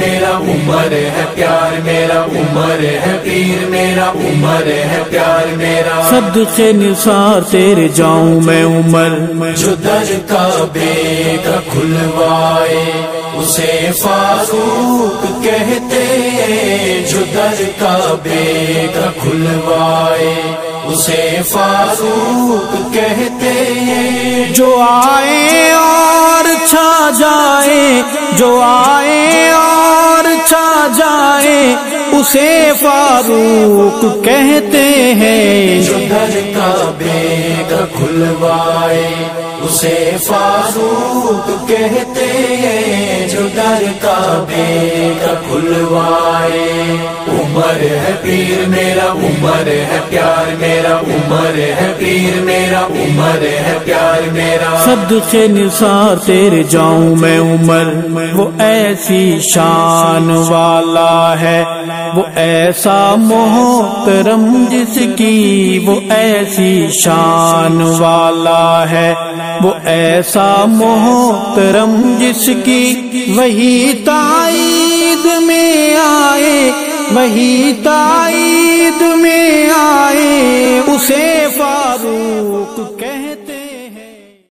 میرا عمر ہے پیار میرا، عمر ہے پیر میرا، عمر ہے پیار میرا۔ صدقے نثار تیرے جاؤں میں عمر، جو در کعبے کا کھلوائے اسے فاروق کہتے ہیں، جو در کعبے کا کھلوائے اسے فاروق کہتے ہیں۔ جو آئے اور چھا جائے، جو آئے اور چھا جائے اسے فاروق کہتے ہیں۔ جو در کعبے کا کھلوائے اسے فاروق کہتے ہیں، جو در کعبے کا کھلوائے۔ عمر ہے پیر میرا، عمر ہے پیار میرا، عمر ہے پیر میرا، عمر ہے پیار میرا۔ صدقے نثار تیرے جاؤں میں عمر، وہ ایسی شان والا ہے، وہ ایسا محترم جس کی وہ ایسی شان والا ہے، وہ ایسا محترم جس کی وہی تائید میں آئے، وہی تائید میں آئے اسے فاروق